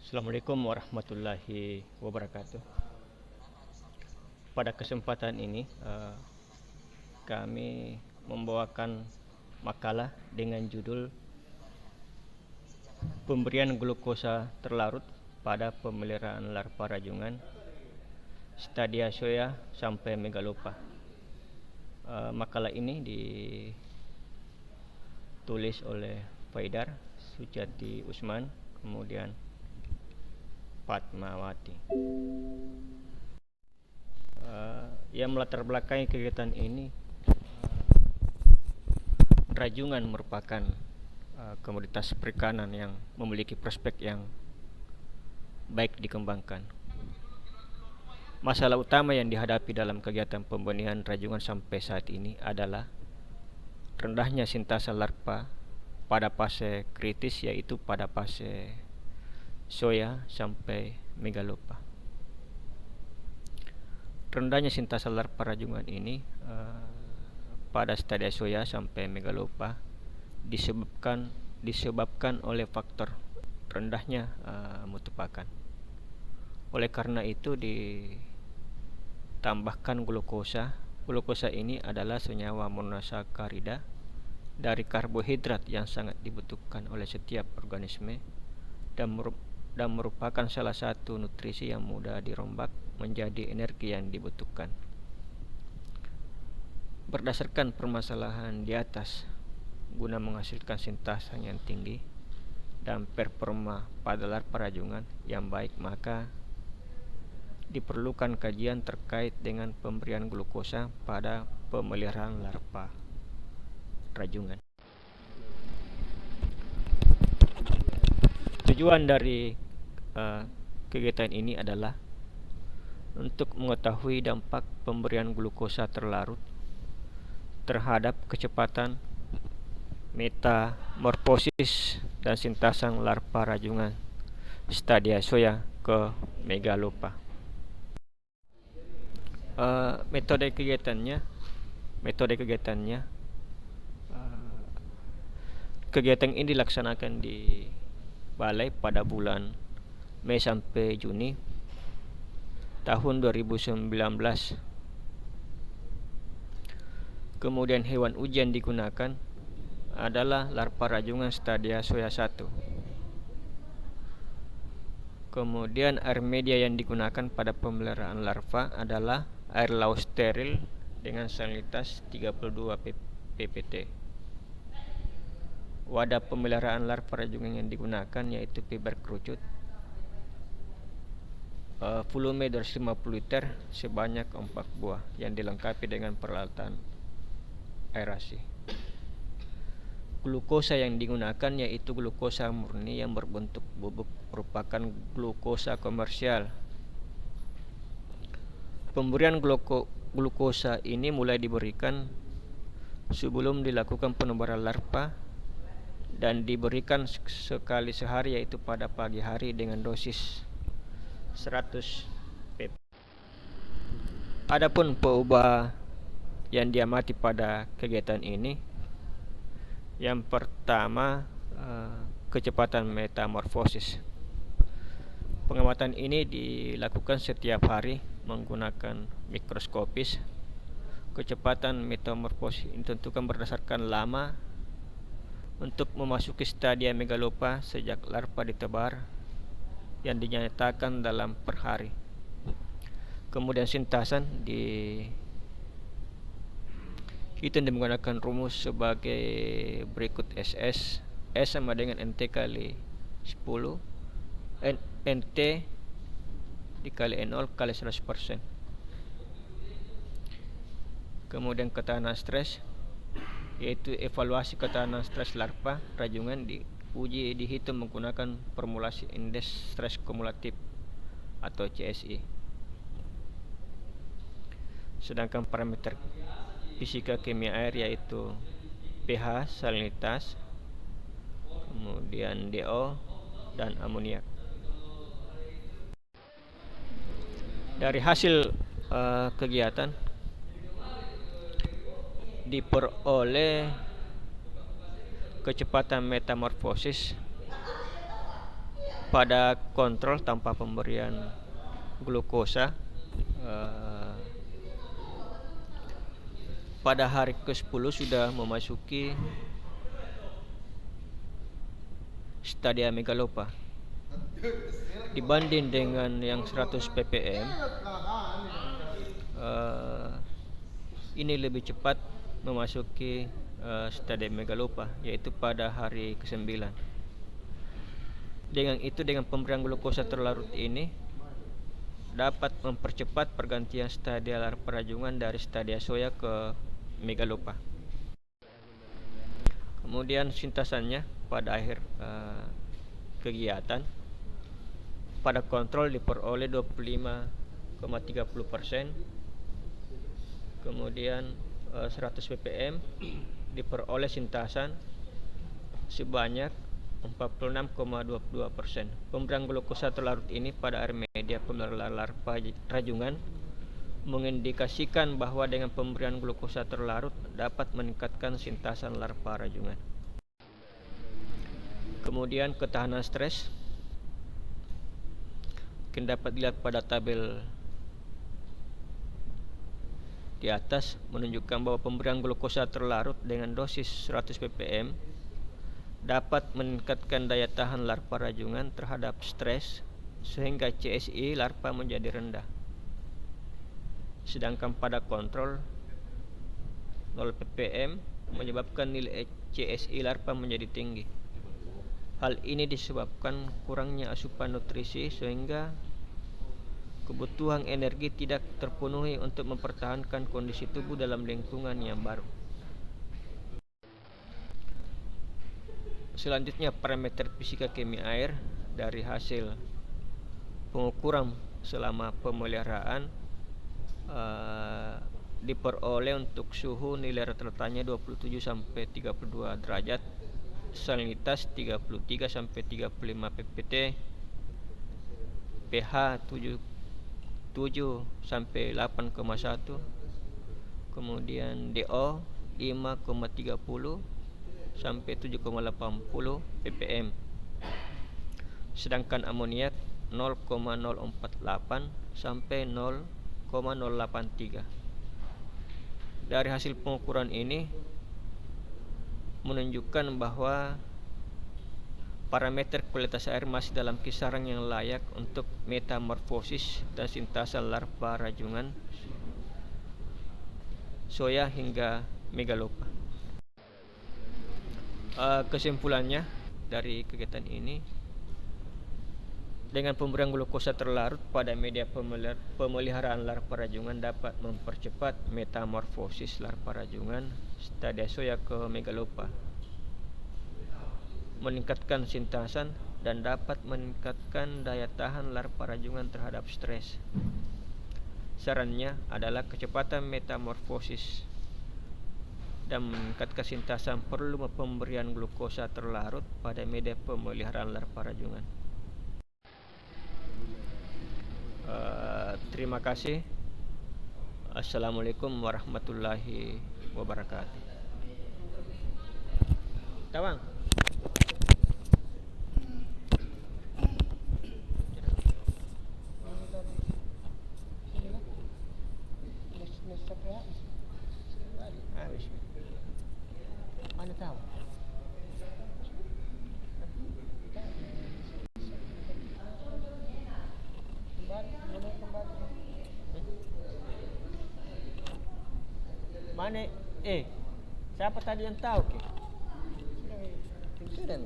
Assalamualaikum warahmatullahi wabarakatuh. Pada kesempatan ini kami membawakan makalah dengan judul Pemberian glukosa terlarut pada pemeliharaan larva rajungan stadia soya sampai megalopa. Makalah ini ditulis oleh Faidar Sujati Usman, kemudian Fatmawati. Yang melatar belakangi kegiatan ini, rajungan merupakan komoditas perikanan yang memiliki prospek yang baik dikembangkan. Masalah utama yang dihadapi dalam kegiatan pembenihan rajungan sampai saat ini adalah rendahnya sintasa larva pada fase kritis, yaitu pada fase soya sampai megalopa. Rendahnya sintasa larva rajungan ini pada stadia soya sampai megalopa disebabkan oleh faktor rendahnya mutu pakan. Oleh karena itu ditambahkan glukosa. Glukosa ini adalah senyawa monosakarida dari karbohidrat yang sangat dibutuhkan oleh setiap organisme dan merupakan salah satu nutrisi yang mudah dirombak menjadi energi yang dibutuhkan. Berdasarkan permasalahan di atas, guna menghasilkan sintasa yang tinggi dan performa pada larva rajungan yang baik, maka diperlukan kajian terkait dengan pemberian glukosa pada pemeliharaan larva rajungan. Tujuan dari kegiatan ini adalah untuk mengetahui dampak pemberian glukosa terlarut terhadap kecepatan metamorfosis dan sintasan larva rajungan stadia soya ke megalopa. Metode kegiatannya kegiatan ini dilaksanakan di balai pada bulan Mei sampai Juni tahun 2019. Kemudian hewan ujian digunakan adalah larva rajungan stadia soya 1. Kemudian air media yang digunakan pada pemeliharaan larva adalah air laut steril dengan salinitas 32 ppt. Wadah pemeliharaan larva rajungan yang digunakan yaitu fiber kerucut, volume 250 liter sebanyak 4 buah yang dilengkapi dengan peralatan aerasi. Glukosa yang digunakan yaitu glukosa murni yang berbentuk bubuk, merupakan glukosa komersial. Pemberian glukosa ini mulai diberikan sebelum dilakukan penebaran larva dan diberikan sekali sehari, yaitu pada pagi hari dengan dosis 100 pp. Adapun perubahan yang diamati pada kegiatan ini, yang pertama kecepatan metamorfosis. Pengamatan ini dilakukan setiap hari menggunakan mikroskopis. Kecepatan metamorfosis ditentukan berdasarkan lama untuk memasuki stadia megalopa sejak larva ditebar yang dinyatakan dalam per hari. Kemudian sintasan kita menggunakan rumus sebagai berikut. SS S sama dengan NT kali 10 NT dikali N0 kali 100%. Kemudian ketahanan stres, yaitu evaluasi ketahanan stres larva rajungan dihitung menggunakan formulasi indeks stres kumulatif atau CSI. Sedangkan parameter fisika kimia air yaitu pH, salinitas, kemudian DO dan amoniak. Dari hasil kegiatan diperoleh kecepatan metamorfosis pada kontrol tanpa pemberian glukosa pada hari ke-10 sudah memasuki stadia megalopa. Dibanding dengan yang 100 ppm, ini lebih cepat memasuki stadia megalopa, yaitu pada hari ke-9. Dengan itu, dengan pemberian glukosa terlarut ini dapat mempercepat pergantian stadia larva rajungan dari stadia soya ke megalopa. Kemudian sintasannya pada akhir kegiatan pada kontrol diperoleh 25,30%, kemudian 100 ppm diperoleh sintasan sebanyak 46,22%. Pemberian glukosa terlarut ini pada air media pemeliharaan larva rajungan mengindikasikan bahwa dengan pemberian glukosa terlarut dapat meningkatkan sintasan larva rajungan. Kemudian ketahanan stres mungkin dapat dilihat pada tabel di atas, menunjukkan bahwa pemberian glukosa terlarut dengan dosis 100 ppm dapat meningkatkan daya tahan larva rajungan terhadap stres sehingga CSI larva menjadi rendah. Sedangkan pada kontrol 0 ppm menyebabkan nilai CSI larva menjadi tinggi. Hal ini disebabkan kurangnya asupan nutrisi sehingga kebutuhan energi tidak terpenuhi untuk mempertahankan kondisi tubuh dalam lingkungan yang baru. Selanjutnya, parameter fisika kimia air dari hasil pengukuran selama pemeliharaan diperoleh untuk suhu nilai rata-ratanya 27 sampai 32 derajat, salinitas 33 sampai 35 ppt, pH 7 sampai 8,1, kemudian DO 5,30 sampai 7,80 ppm, sedangkan amoniak 0,048 sampai 0,083. Dari hasil pengukuran ini menunjukkan bahwa parameter kualitas air masih dalam kisaran yang layak untuk metamorfosis dan sintasan larva rajungan soya hingga megalopa. Kesimpulannya dari kegiatan ini, dengan pemberian glukosa terlarut pada media pemeliharaan larva rajungan dapat mempercepat metamorfosis larva rajungan stadia soya ke megalopa, meningkatkan sintasan, dan dapat meningkatkan daya tahan larva rajungan terhadap stres. Sarannya adalah kecepatan metamorfosis dan meningkatkan sintasan perlu pemberian glukosa terlarut pada media pemeliharaan larva rajungan. Terima kasih. Assalamualaikum warahmatullahi wabarakatuh. Tawang. Mana tahu? Mana? Siapa tadi yang tahu? Sudah.